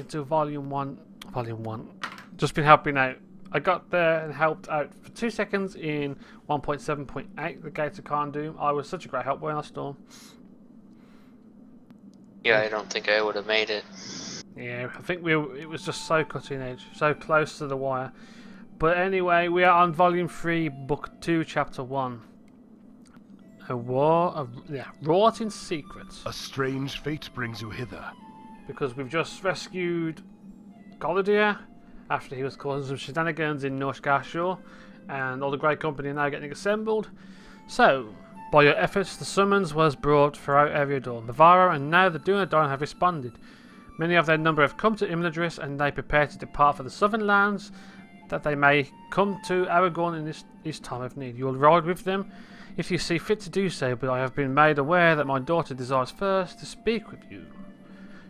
to Volume 1. Volume 1. Just been helping out. I got there and helped out for 2 seconds in 1.7.8, the Gates of Cardoom. I was such a great help when I storm. Yeah, I don't think I would have made it. Yeah, I think it was just so cutting edge, so close to the wire. But anyway, we are on Volume 3, Book 2, Chapter 1. A war wrought in secrets. A strange fate brings you hither. Because we've just rescued Galadriel after he was causing some shenanigans in Northgashore, and all the Grey Company are now getting assembled. So, by your efforts, the summons was brought throughout Eriador. Mavara and now the Dulayne have responded. Many of their number have come to Imladris, and they prepare to depart for the southern lands, that they may come to Aragorn in this time of need. You will ride with them if you see fit to do so, but I have been made aware that my daughter desires first to speak with you.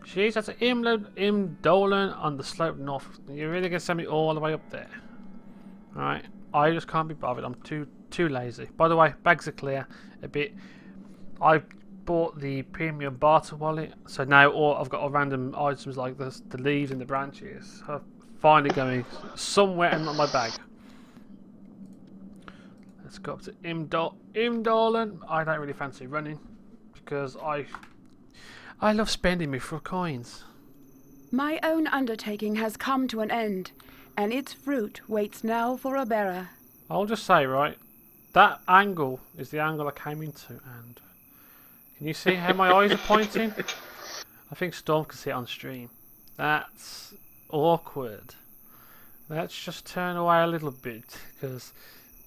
She is at Imdolan on the slope north. You're really going to send me all the way up there? Alright, I just can't be bothered. I'm too lazy. By the way, bags are clear a bit. I bought the premium barter wallet, so now I've got all random items like this, the leaves and the branches are finally going somewhere and not my bag. Let's go up to Imdolan. I don't really fancy running because I love spending my coins. My own undertaking has come to an end, and its fruit waits now for a bearer. I'll just say, right, that angle is the angle I came into, and can you see how my eyes are pointing? I think Storm can see it on stream. That's awkward. Let's just turn away a little bit, because,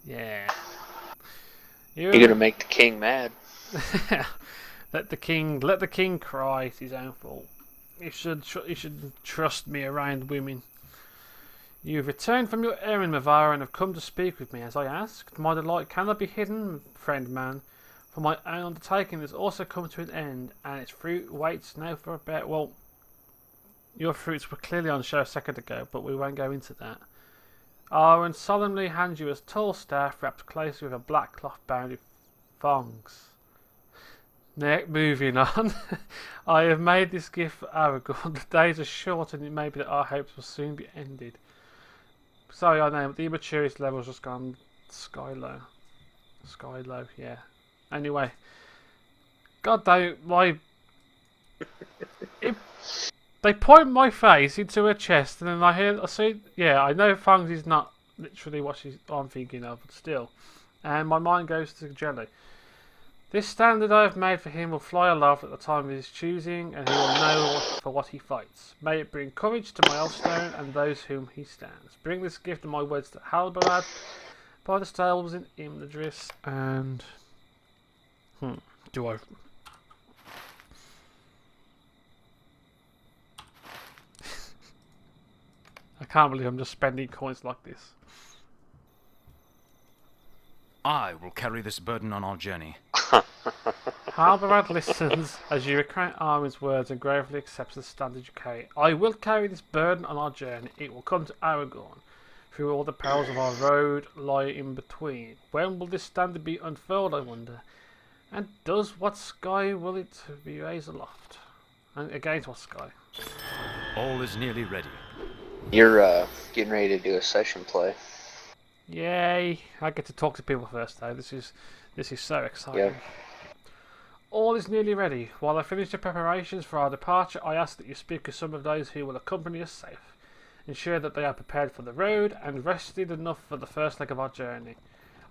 yeah. You're gonna make the king mad. Let the king cry. It's his own fault. You should trust me around women. You've returned from your errand, Mavara, and have come to speak with me, as I asked. My delight cannot be hidden, friend man. For my own undertaking has also come to an end, and its fruit waits now for a bear. Well, your fruits were clearly on show a second ago, but we won't go into that. Arwen solemnly hands you a tall staff wrapped closely with a black cloth bound with thongs. Moving on. I have made this gift for Aragorn. The days are short, and it may be that our hopes will soon be ended. Sorry, I know, the immaturity level's just gone sky low. Sky low, yeah. Anyway. God damn, they point my face into her chest, and then I see, yeah, I know Thongs is not literally what I'm thinking of, but still. And my mind goes to Jelly. This standard I have made for him will fly aloft at the time of his choosing, and he will know for what he fights. May it bring courage to my Elfstone and those whom he stands. Bring this gift of my words to Halbarad by the stables in Imladris, and... do I... I can't believe I'm just spending coins like this. I will carry this burden on our journey. Halbarad listens as you recount Arwen's words and gravely accepts the standard you carry. I will carry this burden on our journey. It will come to Aragorn. Through all the perils of our road lie in between. When will this standard be unfurled, I wonder? And what sky will it be raised aloft? And against what sky? All is nearly ready. You're getting ready to do a session play. Yay! I get to talk to people first though. This is so exciting. Yeah. All is nearly ready. While I finish the preparations for our departure, I ask that you speak with some of those who will accompany us safe. Ensure that they are prepared for the road and rested enough for the first leg of our journey.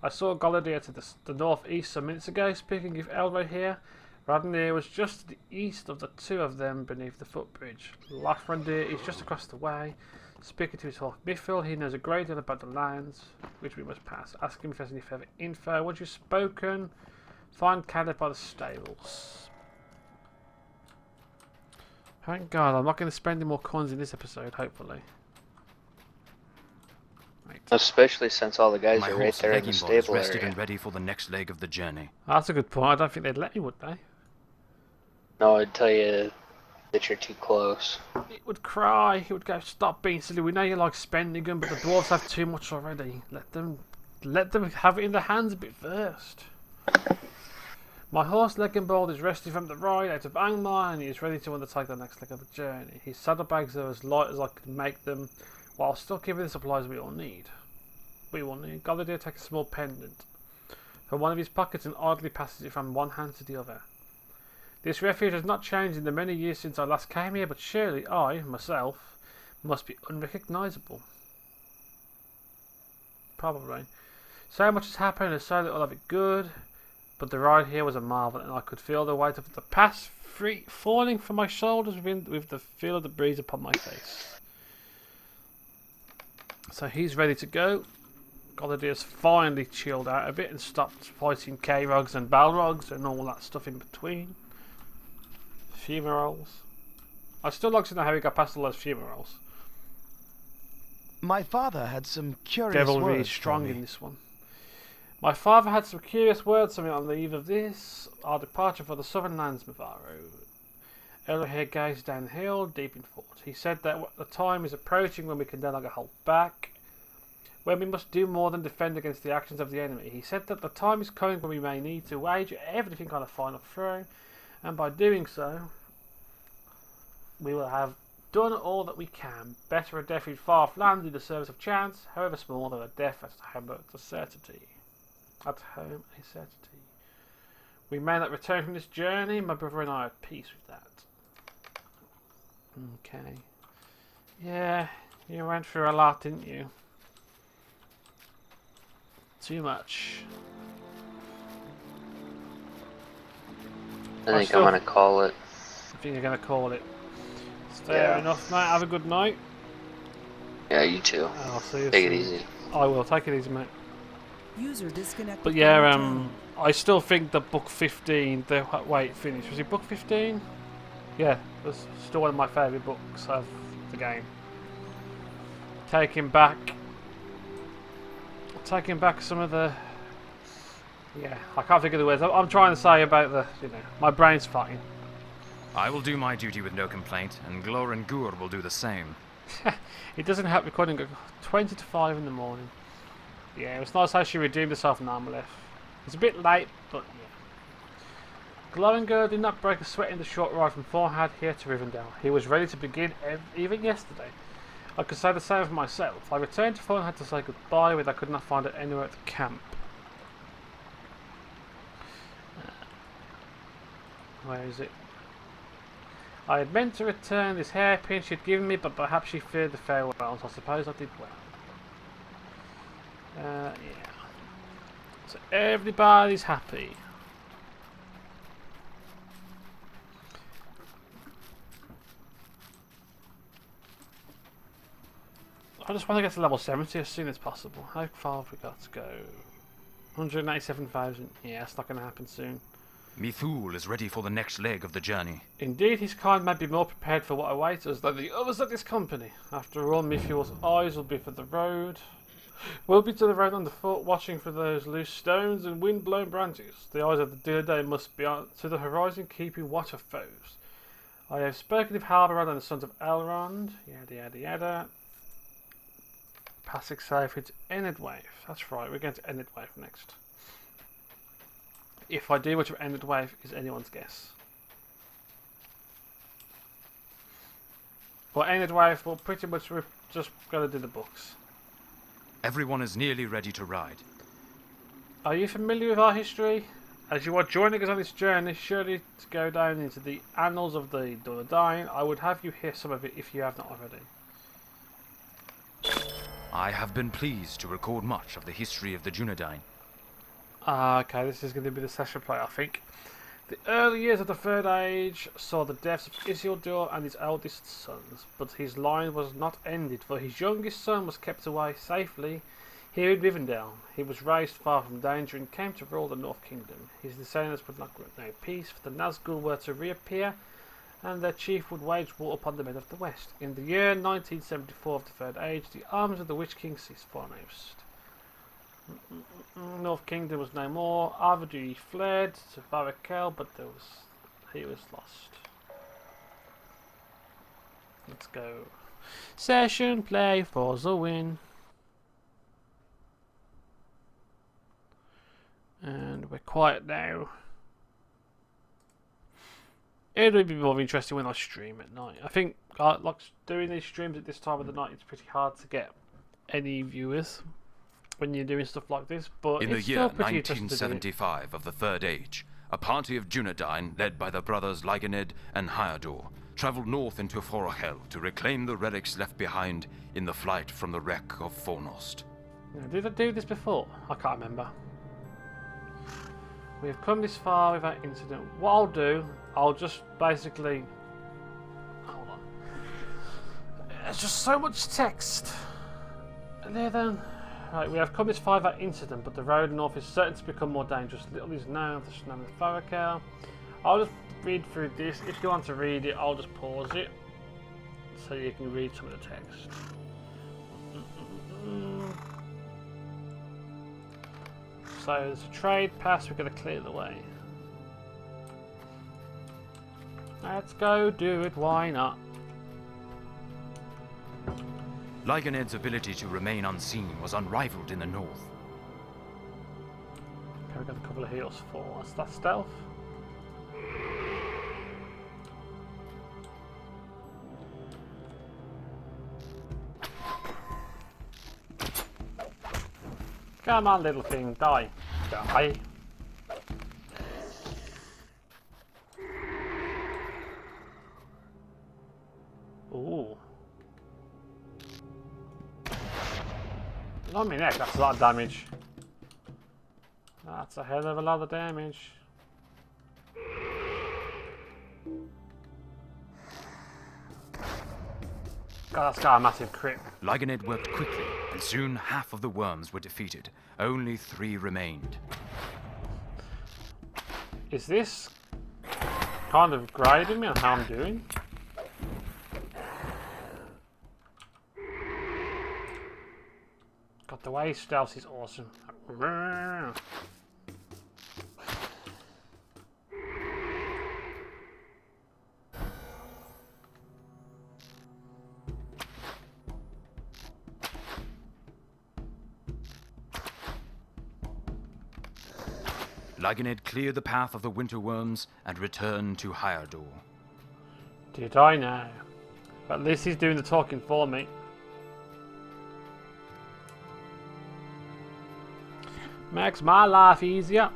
I saw Galadriel to the northeast some minutes ago. Speaking of Elro here, Radnir was just to the east of the two of them beneath the footbridge. Lafrandir is just across the way. Speaking to his half Mithil, he knows a great deal about the lands which we must pass. Ask him if there's any further info. Once you've spoken, find Cadith by the stables. Thank God, I'm not going to spend any more coins in this episode, hopefully. Right. Especially since all the guys My are right horse there in the Veginball is stable rested area. and ready for the next leg of the journey. That's a good point. I don't think they'd let me, would they? No, I'd tell you that you're too close. It would cry. It would go, stop being silly. We know you like spending them, but the dwarves have too much already. Let them have it in their hands a bit first. My horse Legenbold is resting from the ride out of Angmar and he is ready to undertake the next leg of the journey. His saddlebags are as light as I could make them, while still keeping the supplies we all need. Galladir takes a small pendant from one of his pockets and oddly passes it from one hand to the other. This refuge has not changed in the many years since I last came here, but surely I, myself, must be unrecognisable. Probably. So much has happened and so little of it good. But the ride here was a marvel, and I could feel the weight of the past falling from my shoulders with the feel of the breeze upon my face. So he's ready to go. Galladir's finally chilled out a bit and stopped fighting K-Rogs and Balrogs and all that stuff in between. Fumaroles. I still like to know how he got past all those fumaroles. My father had some curious Devilry is words strong for me. in this one. My father had some curious words for me on the eve of this, our departure for the southern lands, Mavaro. Elohir gazed downhill, deep in thought. He said that the time is approaching when we can no longer hold back, when we must do more than defend against the actions of the enemy. He said that the time is coming when we may need to wage everything on a final throw, and by doing so, we will have done all that we can. Better a death in far off lands in the service of chance, however small, than a death at home a certainty. At home a certainty. We may not return from this journey. My brother and I are at peace with that. Okay. Yeah, you went through a lot, didn't you? Too much. I think I'm gonna call it. I think you're gonna call it. Fair enough, mate. Have a good night. Yeah, you too. I'll see you Take soon. it easy. I will. Take it easy, mate. User disconnected. But yeah, I still think that book 15, wait, finish. Was it book 15? Yeah, that's still one of my favourite books of the game. Taking back some of the, yeah, I can't think of the words. I'm trying to say about the, my brain's fine. I will do my duty with no complaint, and Glor and Gur will do the same. It doesn't help recording at 20 to 5 in the morning. Yeah, it was nice how she redeemed herself in Amalef. It's a bit late, but yeah. Glor did not break a sweat in the short ride from Forhad here to Rivendell. He was ready to begin even yesterday. I could say the same for myself. I returned to Forhad to say goodbye, but I could not find it anywhere at the camp. Where is it? I had meant to return this hairpin she had given me, but perhaps she feared the farewells. I suppose I did well. Yeah. So everybody's happy. I just want to get to level 70 as soon as possible. How far have we got to go? 197,000. Yeah, that's not going to happen soon. Mithul is ready for the next leg of the journey. Indeed, his kind may be more prepared for what awaits us than the others of this company. After all, Mithul's eyes will be for the road. We'll be to the road underfoot, watching for those loose stones and wind-blown branches. The eyes of the Dulayne must be to the horizon, keeping watch of foes. I have spoken of Halbarad and the sons of Elrond. Yada yada yada. Passing safe into Enedwave. That's right, we're going to Enedwave next. If I do much of Enedwave is anyone's guess. Well, Enedwave, well, pretty much we're just going to do the books. Everyone is nearly ready to ride. Are you familiar with our history? As you are joining us on this journey, surely to go down into the annals of the Dulayne, I would have you hear some of it if you have not already. I have been pleased to record much of the history of the Dulayne. Okay, this is going to be the session play, I think. The early years of the Third Age saw the deaths of Isildur and his eldest sons, but his line was not ended, for his youngest son was kept away safely here in Rivendell. He was raised far from danger and came to rule the North Kingdom. His descendants would not grant no peace, for the Nazgul were to reappear, and their chief would wage war upon the men of the West. In the year 1974 of the Third Age, the armies of the Witch King ceased foremost. North Kingdom was no more. Arvedui fled to Varakel, but he was lost. Let's go. Session play for the win. And we're quiet now. It would be more interesting when I stream at night. I think like doing these streams at this time of the night, it's pretty hard to get any viewers when you're doing stuff like this. But In the it's year still pretty interesting to do it. 1975 of the Third Age, a party of Dulayne, led by the brothers Lyganed and Hyador, travelled north into Forachel to reclaim the relics left behind in the flight from the wreck of Fornost. Now, did I do this before? I can't remember. We have come this far without incident. What I'll do, I'll just basically... Hold on. There's just so much text. And there then... Right, we have come this far without incident, but the road north is certain to become more dangerous. Little is known of the snow in Forachel. I'll just read through this. If you want to read it, I'll just pause it. So you can read some of the text. So there's a trade pass, we've got to clear the way. Let's go do it, why not? Lyganed's ability to remain unseen was unrivaled in the north. Okay, we've got a couple of heals for us. That's stealth. Come on, little thing, die. Die. Ooh. On my neck, that's a lot of damage. That's a hell of a lot of damage. God, that's got a massive crit. Lyganed worked quickly, and soon half of the worms were defeated. Only 3 remained. Is this kind of grading me on how I'm doing? God, the way he stealths is awesome. Lyganed cleared the path of the winter worms and returned to Hyador. Did I know? At least he's doing the talking for me. Makes my life easier.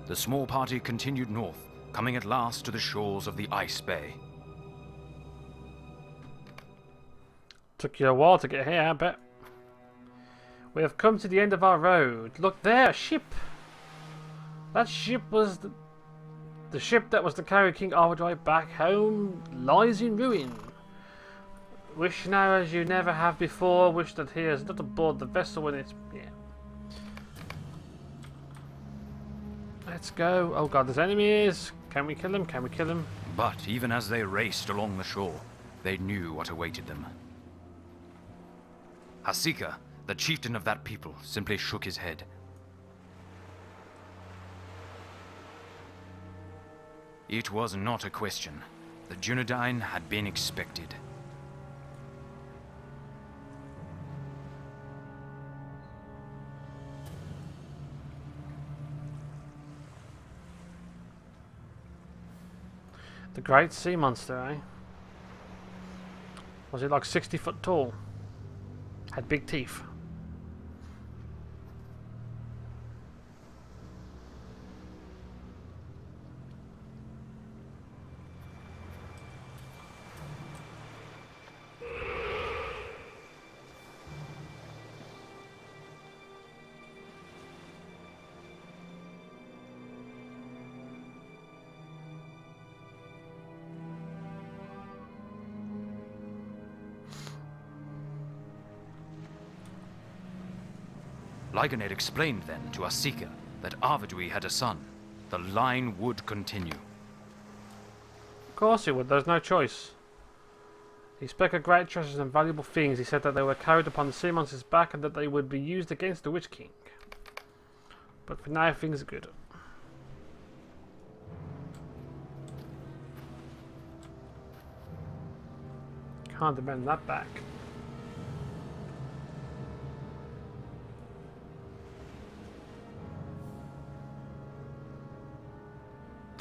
The small party continued north, coming at last to the shores of the Ice Bay. Took you a while to get here, I bet. We have come to the end of our road. Look there, a ship. That ship was the ship that was to carry King Arvidrai back home lies in ruin. Wish now as you never have before. Wish that he is not aboard the vessel when it's... Yeah. Let's go. Oh god, there's enemies. Can we kill them? Can we kill them? But even as they raced along the shore, they knew what awaited them. Hasika, the chieftain of that people, simply shook his head. It was not a question. The Dulayne had been expected. The great sea monster, eh? Was it like 60 foot tall? Had big teeth. Lyganed explained then to Hasika that Arvidui had a son. The line would continue. Of course it would, there's no choice. He spoke of great treasures and valuable things. He said that they were carried upon the sea monster's back and that they would be used against the Witch King. But for now, things are good. Can't demand that back.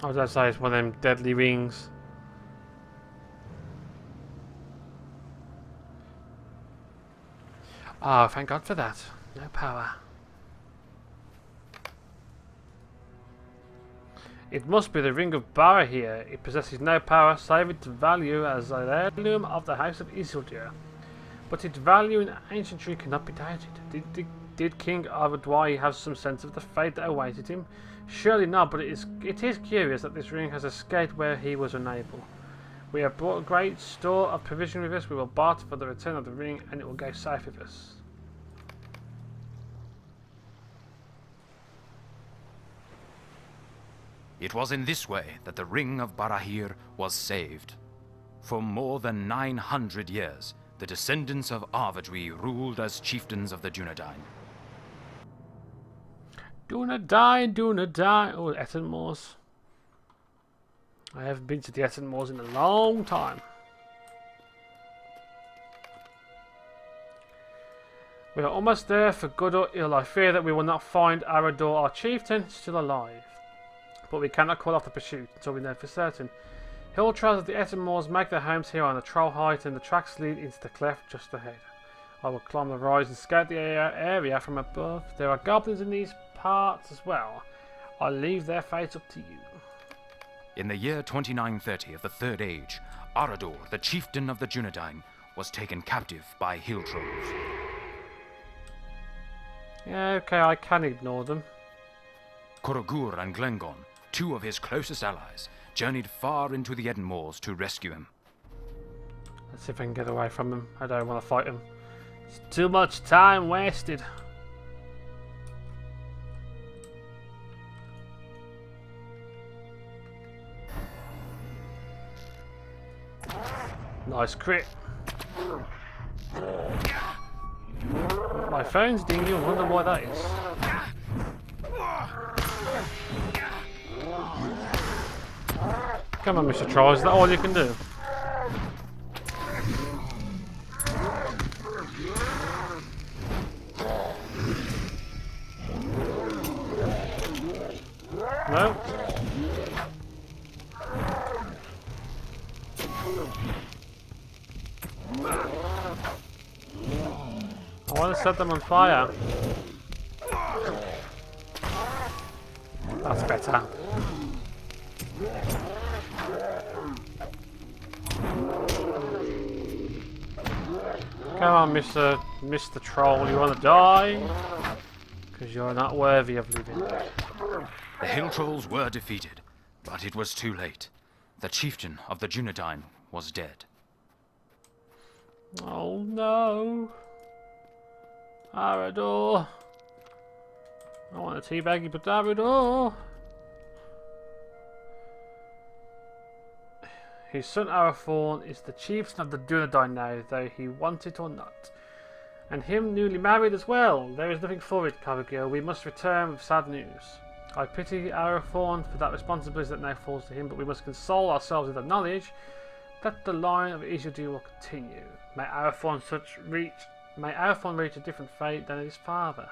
I was going to say it's one of them deadly rings. Oh, thank God for that. No power. It must be the Ring of Barra here. It possesses no power, save its value as an heirloom of the House of Isildur. But its value in ancientry cannot be doubted. Did King Arvedwai have some sense of the fate that awaited him? Surely not, but it is curious that this ring has escaped where he was unable. We have brought a great store of provision with us. We will barter for the return of the ring, and it will go safe with us. It was in this way that the Ring of Barahir was saved. For more than 900 years, the descendants of Arvedwi ruled as chieftains of the Dunedain. Dunedain, Dunedain. Oh, Etten Moors. I haven't been to the Etten Moors in a long time. We are almost there, for good or ill. I fear that we will not find Arador, our chieftain, still alive. But we cannot call off the pursuit until we know for certain. Hill trails of the Etten Moors make their homes here on the Troll Height, and the tracks lead into the cleft just ahead. I will climb the rise and scout the area from above. There are goblins in these parts as well. I'll leave their fates up to you. In the year 2930 of the Third Age, Arador, the chieftain of the Dunedain, was taken captive by hill trolls. Yeah, okay, I can ignore them. Korogur and Glengon, two of his closest allies, journeyed far into the Etten Moors to rescue him. Let's see if I can get away from him. I don't want to fight him. It's too much time wasted. Nice crit. My phone's dinging. I wonder why that is. Come on, Mr. Troll. Is that all you can do? No? I want to set them on fire. That's better. Come on, Mr. Troll, you want to die? Because you're not worthy of living. The hill trolls were defeated, but it was too late. The chieftain of the Dunedain was dead. Oh no. Arador. I want to teabag you, but Arador. His son Arathorn is the chieftain of the Dunedain now, though he want it or not. And him newly married as well. There is nothing for it, Cavagir. We must return with sad news. I pity Arathorn for that responsibility that now falls to him, but we must console ourselves with the knowledge that the line of Isildur will continue. May Arathorn reach a different fate than his father.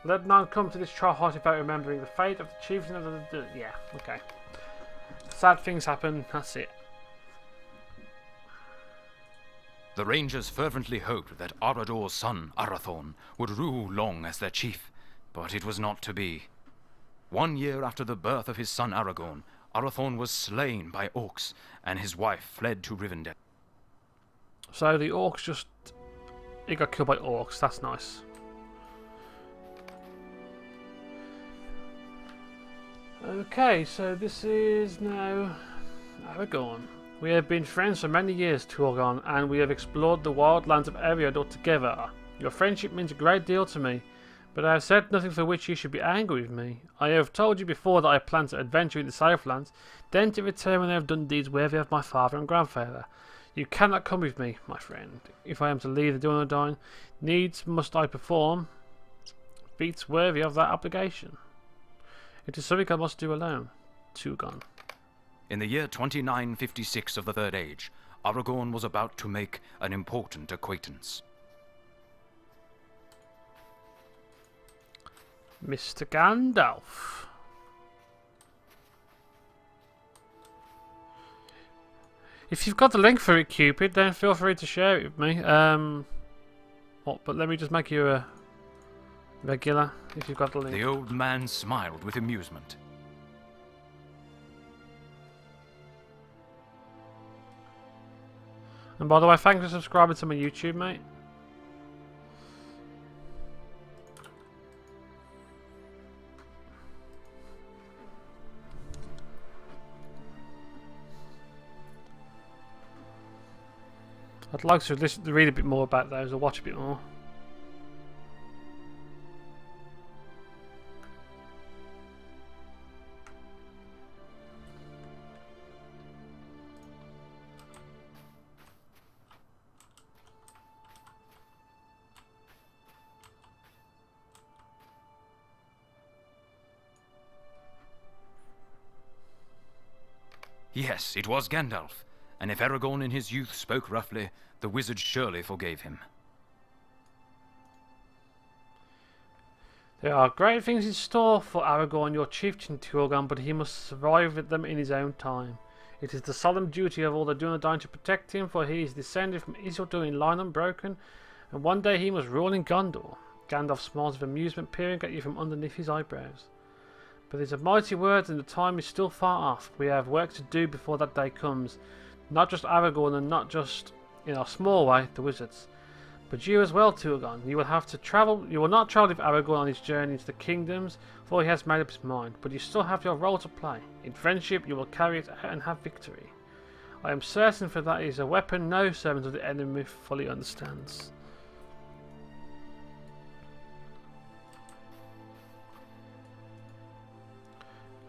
Let none come to this trial heart without remembering the fate of the chieftain of the... Yeah, okay. Sad things happen, that's it. The Rangers fervently hoped that Arador's son, Arathorn, would rule long as their chief, but it was not to be. 1 year after the birth of his son Aragorn, Arathorn was slain by orcs, and his wife fled to Rivendell. So the orcs just... He got killed by orcs, that's nice. Okay, so this is now Aragorn. We have been friends for many years, Turgon, and we have explored the wildlands of Eriador together. Your friendship means a great deal to me, but I have said nothing for which you should be angry with me. I have told you before that I plan to adventure in the Southlands, then to return when I have done deeds worthy of my father and grandfather. You cannot come with me, my friend. If I am to leave the Dunedain, needs must I perform feats worthy of that obligation. It is something I must do alone. Tugon. In the year 2956 of the Third Age, Aragorn was about to make an important acquaintance. Mr. Gandalf. If you've got the link for it, Cupid, then feel free to share it with me. But let me just make you a regular, if you've got the link. The old man smiled with amusement. And by the way, thanks for subscribing to my YouTube, mate. I'd like to read a bit more about those or watch a bit more. Yes, it was Gandalf, and if Aragorn in his youth spoke roughly, the wizard surely forgave him. There are great things in store for Aragorn, your chieftain Tugon, but he must survive with them in his own time. It is the solemn duty of all the Dunedain to protect him, for he is descended from Isildur in line unbroken, and one day he must rule in Gondor. Gandalf smiles with amusement, peering at you from underneath his eyebrows. But these are mighty words, and the time is still far off. We have work to do before that day comes. Not just Aragorn, and not just, in our small way, the wizards. But you as well, Tugon. You will have to travel. You will not travel with Aragorn on his journey into the kingdoms, for he has made up his mind. But you still have your role to play. In friendship, you will carry it out and have victory. I am certain, for that is a weapon no servant of the enemy fully understands.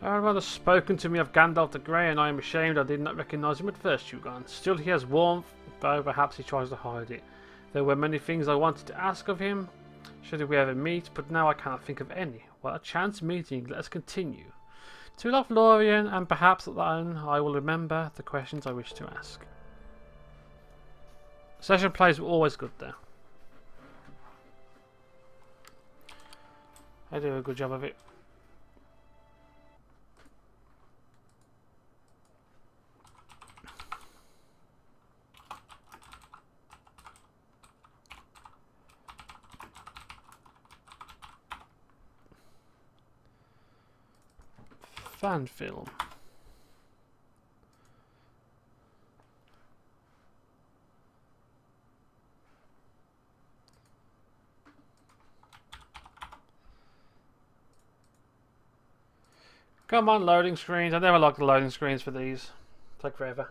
Everyone has spoken to me of Gandalf the Grey, and I am ashamed I did not recognise him at first, Tugon. Still, he has warmth, though perhaps he tries to hide it. There were many things I wanted to ask of him, should we ever meet, but now I cannot think of any. Well, a chance meeting, let us continue. To Lothlorien, and perhaps then I will remember the questions I wish to ask. Session plays were always good there. I do a good job of it. Fan film. Come on, loading screens. I never like the loading screens for these. Take forever.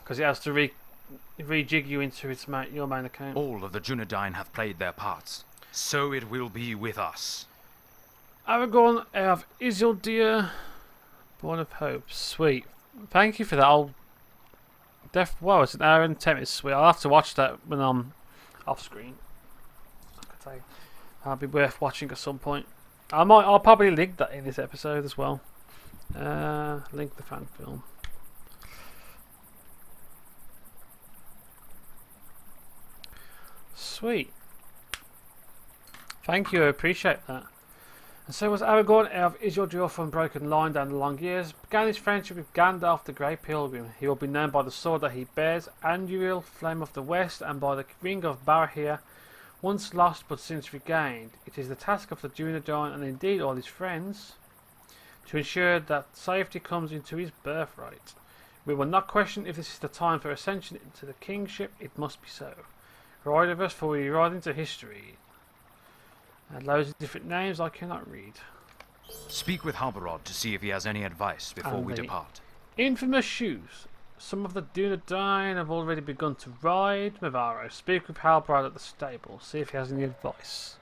Because it has to rejig you into your main account. All of the Dunedain have played their parts. So it will be with us. Aragorn of Isildur, Born of Hope. Sweet. Thank you for that. Wow, it's an hour and 10 minutes. Sweet. I'll have to watch that when I'm off screen. That'll be worth watching at some point. I'll probably link that in this episode as well. Link the fan film. Sweet. Thank you, I appreciate that. And so was Aragorn of Isildur from Broken Line down the long years. Began his friendship with Gandalf the Grey Pilgrim. He will be known by the sword that he bears, Anduril, Flame of the West, and by the Ring of Barahir, once lost but since regained. It is the task of the Dunedain, and indeed all his friends, to ensure that safety comes into his birthright. We will not question if this is the time for ascension into the kingship. It must be so. Ride of us, for we ride into history. And loads of different names I cannot read. Speak with Halbarad to see if he has any advice before we depart. Infamous shoes. Some of the Dunedain have already begun to ride. Mavaro, speak with Halbarad at the stable. See if he has any advice.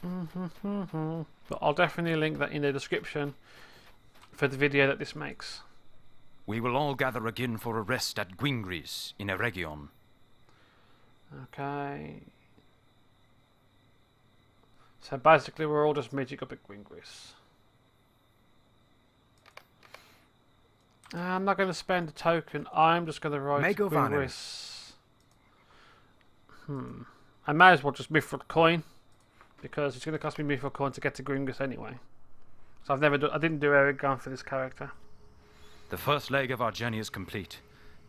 But I'll definitely link that in the description for the video that this makes. We will all gather again for a rest at Gwingris in Eregion. Okay. So basically we're all just meeting up at Gwingris. I'm not going to spend a token. I'm just going to write Gwingris. I may as well just mithril coin, because it's going to cost me mithril coin to get to Gwingris anyway. So I didn't do Eregion for this character. The first leg of our journey is complete,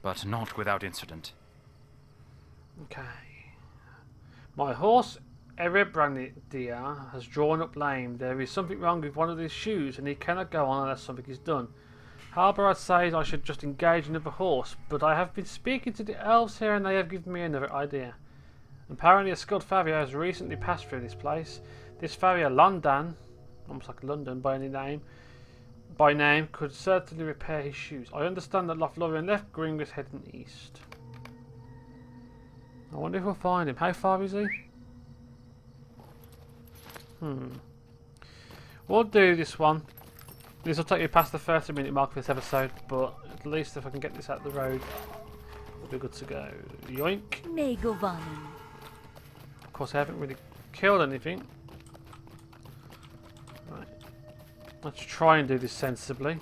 but not without incident. Okay. My horse, Eregion, has drawn up lame. There is something wrong with one of his shoes, and he cannot go on unless something is done. Halbarad says I should just engage another horse, but I have been speaking to the elves here, and they have given me another idea. Apparently a skilled farrier has recently passed through this place. This farrier, Londan, almost like London by name, could certainly repair his shoes. I understand that LotRO left Gwingris heading east. I wonder if we'll find him. How far is he? We'll do this one. This will take you past the 30-minute mark of this episode, but at least if I can get this out of the road, we'll be good to go. Yoink. Of course, I haven't really killed anything. Right. Let's try and do this sensibly.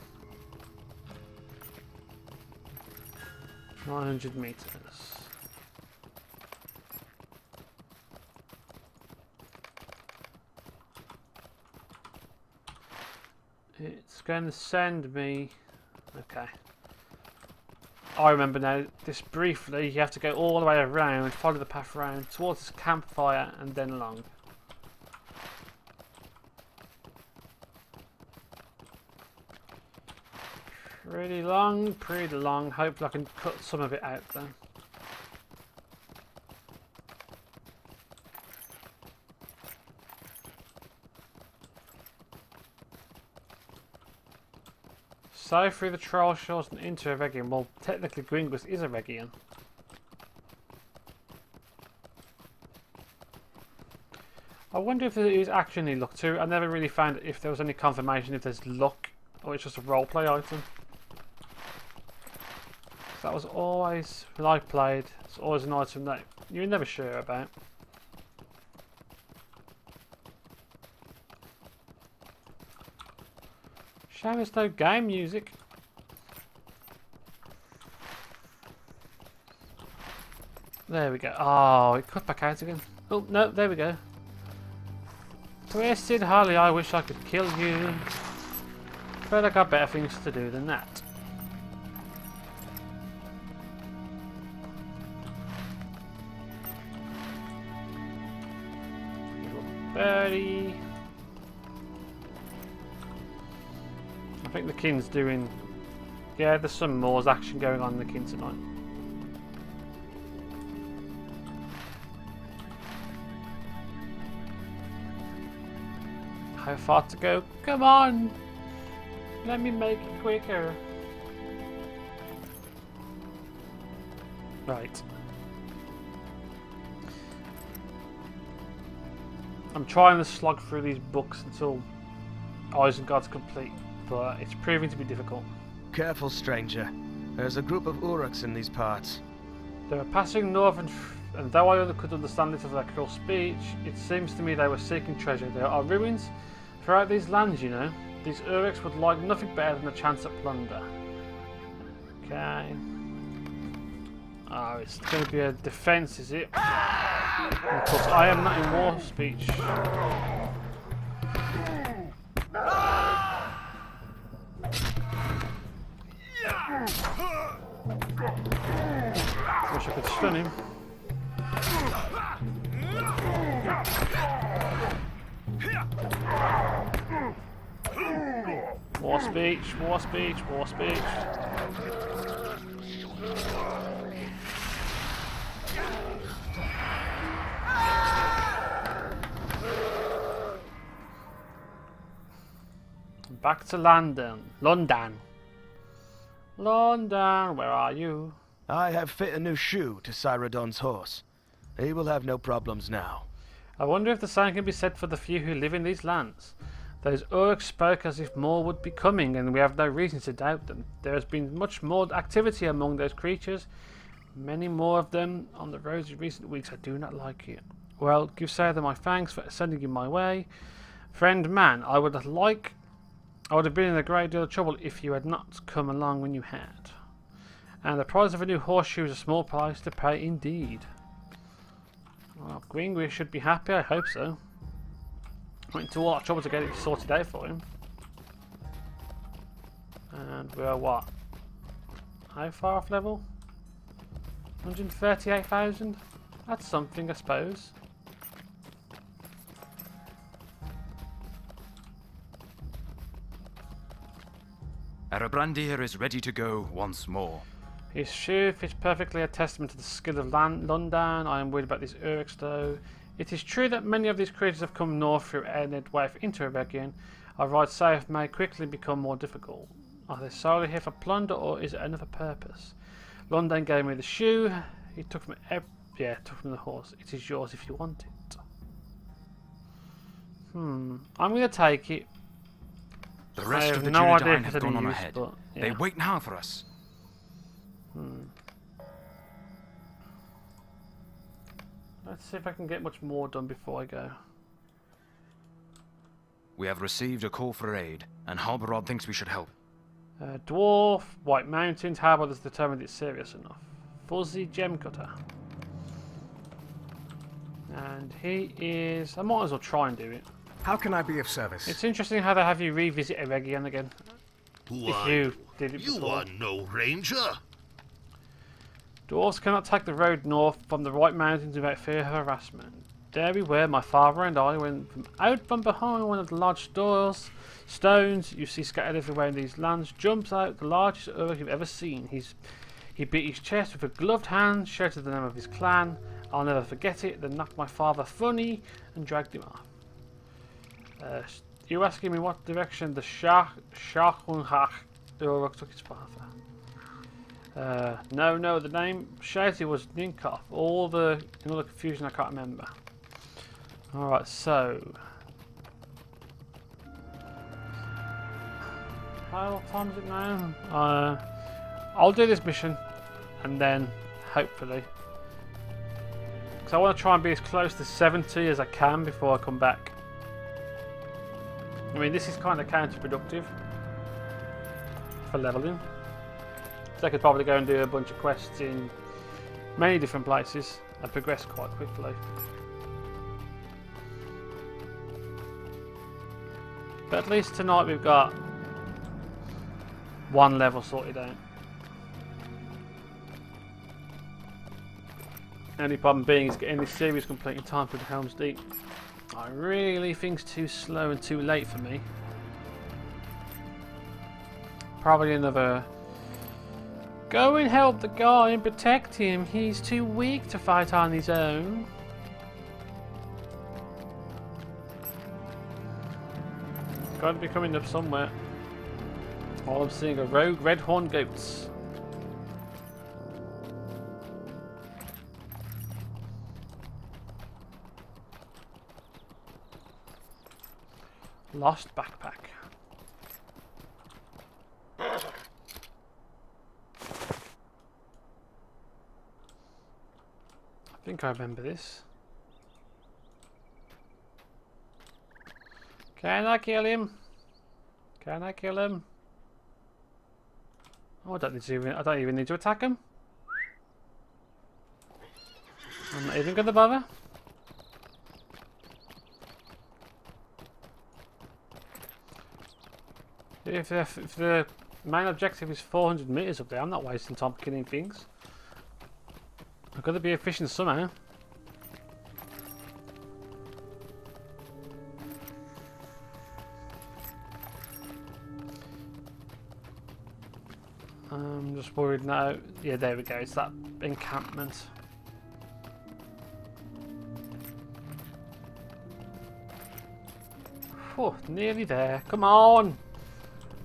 900 meters. It's going to send me... Okay. I remember now, this briefly, you have to go all the way around, follow the path around, towards this campfire, and then along. Pretty long, pretty long. Hopefully I can cut some of it out then. So through the Troll Shores and into Eregion. Well, technically Gwingris is Eregion. I wonder if there is actually luck too. I never really found if there was any confirmation if there's luck or it's just a roleplay item. That was always, when I played, it's always an item that you're never sure about. Shame there's no game music. There we go. Oh, it cut back out again. Oh, no, there we go. Twisted Holly, I wish I could kill you. But I got better things to do than that. Birdie. I think the king's doing... Yeah, there's some Moors action going on in the king tonight. How far to go? Come on! Let me make it quicker. Right. I'm trying to slog through these books until Isengard's complete, but it's proving to be difficult. Careful, stranger. There's a group of Uruks in these parts. They were passing north, and though I could understand little of their cruel speech, it seems to me they were seeking treasure. There are ruins throughout these lands, you know. These Uruks would like nothing better than a chance at plunder. Okay. Oh, it's going to be a defense, is it? And of course, I am not in war speech. Wish I could stun him. War speech, war speech, war speech. Back to London. London, where are you? I have fit a new shoe to Cyrodiil's horse. He will have no problems now. I wonder if the same can be said for the few who live in these lands. Those orcs spoke as if more would be coming, and we have no reason to doubt them. There has been much more activity among those creatures. Many more of them on the roads in recent weeks. I do not like it. Well, give Sather my thanks for sending you my way. Friend man, I would have been in a great deal of trouble if you had not come along when you had. And the price of a new horseshoe is a small price to pay indeed. Well, Greenwich should be happy, I hope so. Went to all that trouble to get it sorted out for him. And we're what? How far off level? 138,000? That's something, I suppose. Erebrandir is ready to go once more. His shoe fits perfectly, a testament to the skill of Lundan. I am worried about these Urks though. It is true that many of these creatures have come north through Midway into Eregion. Our ride south may quickly become more difficult. Are they solely here for plunder, or is it another purpose? Lundan gave me the shoe. He took from took from the horse. It is yours if you want it. I'm going to take it. The rest of the no Dulayne idea have gone on use, ahead. but, yeah. They wait now for us. Let's see if I can get much more done before I go. We have received a call for aid, and Halberod thinks we should help. Dwarf, White Mountains, Harbor has determined it's serious enough. Fuzzy Gem Cutter. And he is... I might as well try and do it. How can I be of service? It's interesting how they have you revisit Eregion again. If you did it before. You are no ranger. Dwarves cannot take the road north from the White Mountains without fear of harassment. There we were, my father and I, when out from behind one of the large stones you see scattered everywhere in these lands, jumps out the largest Uruk you've ever seen. He beat his chest with a gloved hand, shouted the name of his clan. I'll never forget it, then knocked my father funny and dragged him off. You asking me what direction the Shahunhach Uruk took his father? No, the name shouted was Ninkov. All the confusion I can't remember. Alright, so how time is it now? I'll do this mission and then hopefully, because I want to try and be as close to 70 as I can before I come back. I mean, this is kind of counterproductive for leveling. So I could probably go and do a bunch of quests in many different places and progress quite quickly. But at least tonight we've got one level sorted out. The only problem being is getting this series complete in time for the Helm's Deep. I really think it's too slow and too late for me. Probably another... Go and help the guy and protect him. He's too weak to fight on his own. Got to be coming up somewhere. All I'm seeing are rogue red-horned goats. Lost backpack. I think I remember this. Can I kill him? Can I kill him? Oh, I don't even need to attack him. I'm not even gonna bother. If the main objective is 400 meters up there, I'm not wasting time killing things. I've got to be efficient somehow. I'm just worried now. Yeah, there we go. It's that encampment. Whew, nearly there. Come on!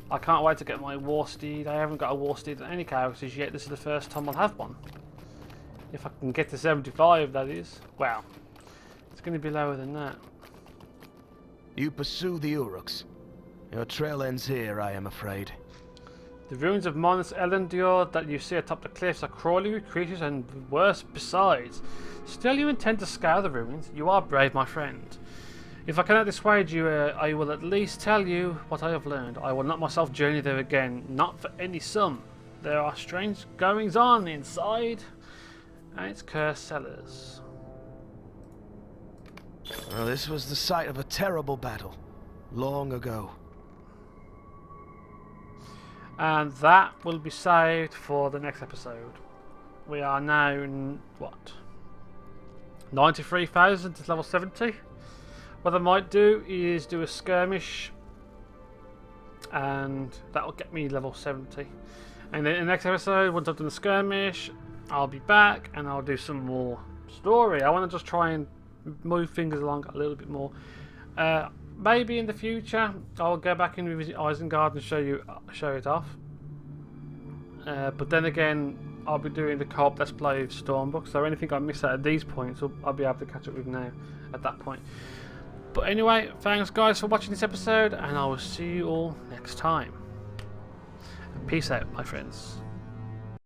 I can't wait to get my war steed. I haven't got a war steed in any characters yet. This is the first time I'll have one. If I can get to 75, that is. Well, it's going to be lower than that. You pursue the Uruks. Your trail ends here, I am afraid. The ruins of Mons Elendur that you see atop the cliffs are crawling with creatures and worse besides. Still you intend to scour the ruins? You are brave, my friend. If I cannot dissuade you, I will at least tell you what I have learned. I will not myself journey there again, not for any sum. There are strange goings on inside, and it's cursed cellars. Well, this was the site of a terrible battle, long ago. And that will be saved for the next episode. We are now in, what? 93,000 to level 70. What I might do is do a skirmish, and that will get me level 70. And then in the next episode, once I've done the skirmish, I'll be back and I'll do some more story. I want to just try and move things along a little bit more. Maybe in the future I'll go back and revisit Isengard and show it off. But then again, I'll be doing the co-op Let's Play of Stormbook, so anything I miss out at these points, I'll be able to catch up with now at that point. But anyway, thanks guys for watching this episode, and I will see you all next time. Peace out, my friends.